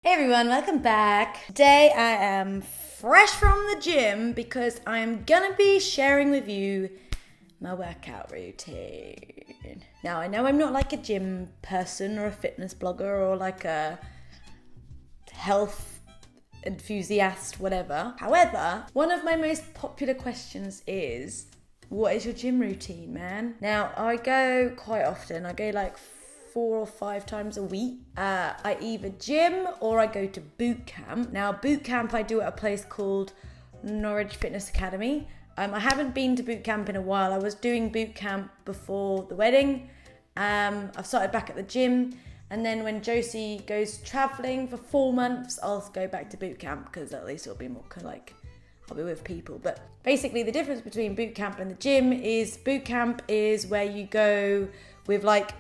Hey everyone, welcome back. Today I am fresh from the gym because I'm gonna be sharing with you my workout routine. Now I know I'm not like a gym person or a fitness blogger or like a health enthusiast, whatever. However, one of my most popular questions is, what is your gym routine, man? Now I go quite often. I go like 4 or 5 times a week. I either gym or I go to boot camp. Now boot camp I do at a place called Norwich Fitness Academy. I haven't been to boot camp in a while. I was doing boot camp before the wedding. I've started back at the gym, and then when Josie goes travelling for 4 months, I'll go back to boot camp because at least it'll be more kind of like I'll be with people. But basically the difference between boot camp and the gym is boot camp is where you go with like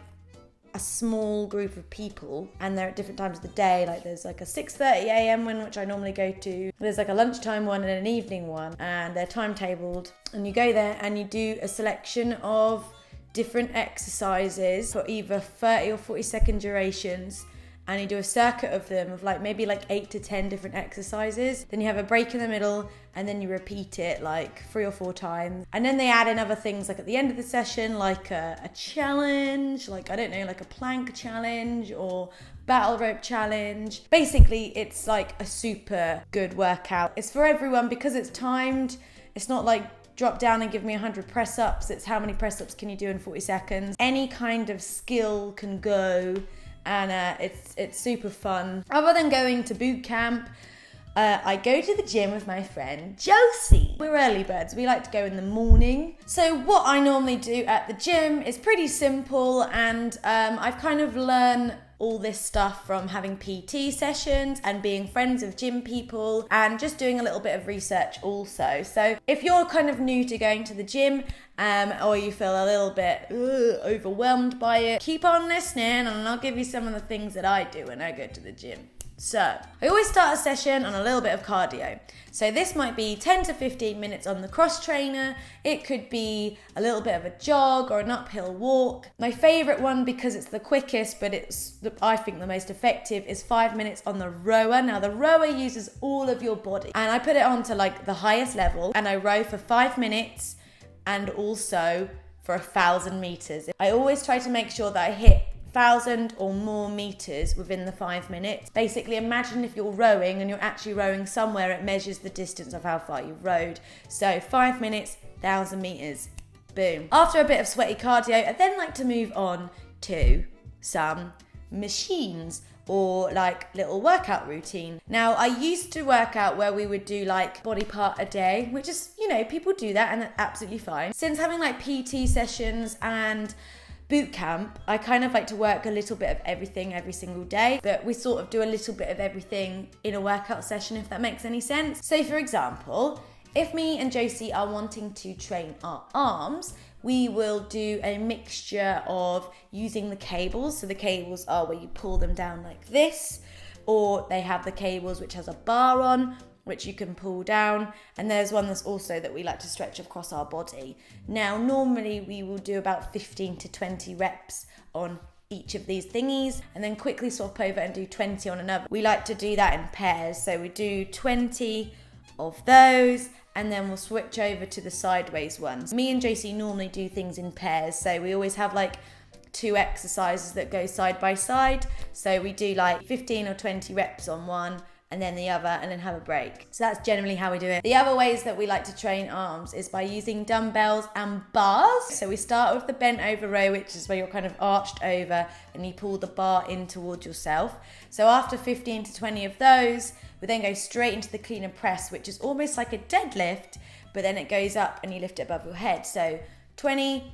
a small group of people, and they're at different times of the day. Like there's like a 6:30 a.m. one, which I normally go to. There's like a lunchtime one and an evening one, and they're timetabled. And you go there and you do a selection of different exercises for either 30 or 40-second durations. And you do a circuit of them of like maybe like 8 to 10 different exercises. Then you have a break in the middle, and then you repeat it like 3 or 4 times. And then they add in other things like at the end of the session, like a challenge, like I don't know, like a plank challenge or battle rope challenge. Basically, it's like a super good workout. It's for everyone because it's timed. It's not like drop down and give me 100 press-ups. It's how many press-ups can you do in 40 seconds. Any kind of skill can go. And it's super fun. Other than going to boot camp, I go to the gym with my friend Josie. We're early birds. We like to go in the morning. So what I normally do at the gym is pretty simple, and I've kind of learned all this stuff from having PT sessions and being friends of gym people and just doing a little bit of research also. So if you're kind of new to going to the gym or you feel a little bit overwhelmed by it, keep on listening and I'll give you some of the things that I do when I go to the gym. So I always start a session on a little bit of cardio. So this might be 10 to 15 minutes on the cross trainer. It could be a little bit of a jog or an uphill walk. My favorite one, because it's the quickest, but I think the most effective, is 5 minutes on the rower. Now the rower uses all of your body, and I put it on to like the highest level, and I row for 5 minutes and also for 1,000 meters. I always try to make sure that I hit 1,000 or more meters within the 5 minutes. Basically, imagine if you're rowing and you're actually rowing somewhere, it measures the distance of how far you've rowed. So 5 minutes, 1,000 meters, boom. After a bit of sweaty cardio, I then like to move on to some machines or like little workout routine. Now, I used to work out where we would do like body part a day, which is, people do that and that's absolutely fine. Since having like PT sessions and boot camp, I kind of like to work a little bit of everything every single day, but we sort of do a little bit of everything in a workout session, if that makes any sense. So for example, if me and Josie are wanting to train our arms, we will do a mixture of using the cables. So the cables are where you pull them down like this, or they have the cables which has a bar on, which you can pull down, and there's one that's also that we like to stretch across our body. Now, normally we will do about 15 to 20 reps on each of these thingies, and then quickly swap over and do 20 on another. We like to do that in pairs, so we do 20 of those, and then we'll switch over to the sideways ones. Me and Josie normally do things in pairs, so we always have like 2 exercises that go side by side. So we do like 15 or 20 reps on one, and then the other, and then have a break. So that's generally how we do it. The other ways that we like to train arms is by using dumbbells and bars. So we start with the bent over row, which is where you're kind of arched over and you pull the bar in towards yourself. So after 15 to 20 of those, we then go straight into the clean and press, which is almost like a deadlift, but then it goes up and you lift it above your head. So 20,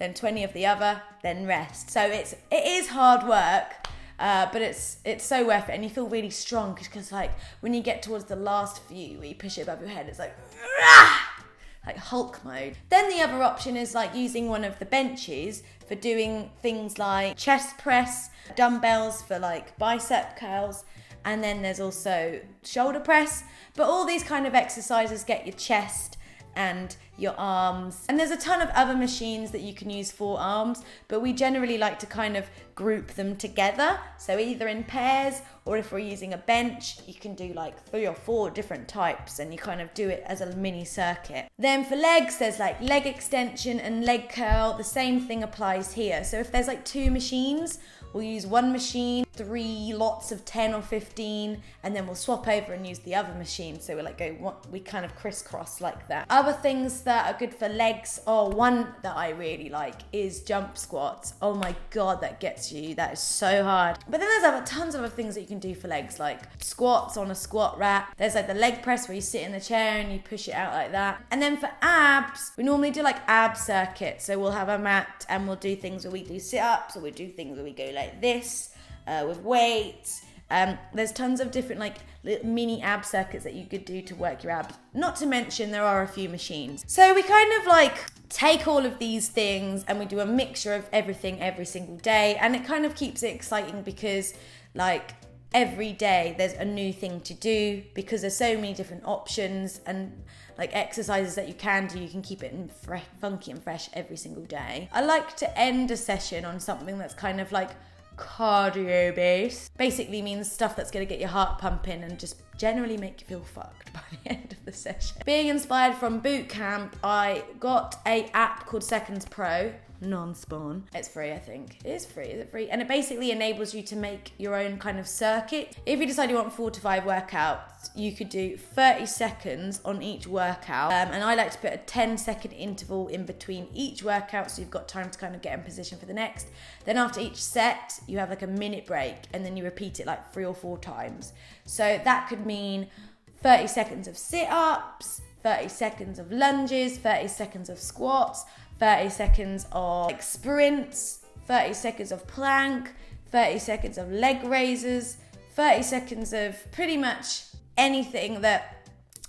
then 20 of the other, then rest. So it is hard work. But it's so worth it, and you feel really strong because like when you get towards the last few where you push it above your head, it's like Hulk mode. Then the other option is like using one of the benches for doing things like chest press, dumbbells for like bicep curls, and then there's also shoulder press. But all these kind of exercises get your chest and your arms. And there's a ton of other machines that you can use for arms, but we generally like to kind of group them together. So either in pairs, or if we're using a bench, you can do like 3 or 4 different types and you kind of do it as a mini circuit. Then for legs, there's like leg extension and leg curl. The same thing applies here. So if there's like 2 machines, we'll use one machine, 3 lots of 10 or 15, and then we'll swap over and use the other machine. So we kind of crisscross like that. Other things that are good for legs, one that I really like is jump squats. Oh my God, that gets you. That is so hard. But then there's tons of other things that you can do for legs, like squats on a squat rack. There's like the leg press where you sit in the chair and you push it out like that. And then for abs, we normally do like ab circuits. So we'll have a mat and we'll do things where we do sit-ups, or we do things where we go like this with weights. There's tons of different like little mini ab circuits that you could do to work your abs. Not to mention there are a few machines. So we kind of like take all of these things and we do a mixture of everything every single day, and it kind of keeps it exciting because like every day there's a new thing to do, because there's so many different options and like exercises that you can do. You can keep it funky and fresh every single day. I like to end a session on something that's kind of like cardio based. Basically means stuff that's going to get your heart pumping and just generally make you feel fucked by the end of the session. Being inspired from boot camp, I got a app called Seconds Pro, non-spawn. It's free, I think. It is free. Is it free? And it basically enables you to make your own kind of circuit. If you decide you want 4 to 5 workouts, you could do 30 seconds on each workout. And I like to put a 10-second interval in between each workout, so you've got time to kind of get in position for the next. Then after each set, you have like a minute break, and then you repeat it like 3 or 4 times. So that could mean 30 seconds of sit-ups, 30 seconds of lunges, 30 seconds of squats, 30 seconds of like sprints, 30 seconds of plank, 30 seconds of leg raises, 30 seconds of pretty much anything that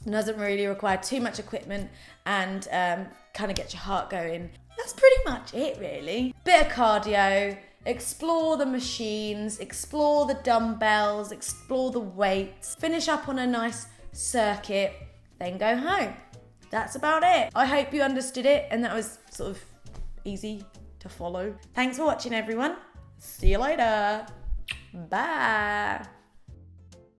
doesn't really require too much equipment and kind of gets your heart going. That's pretty much it, really. Bit of cardio, explore the machines, explore the dumbbells, explore the weights, finish up on a nice circuit, then go home. That's about it. I hope you understood it and that was sort of easy to follow. Thanks for watching, everyone. See you later. Bye.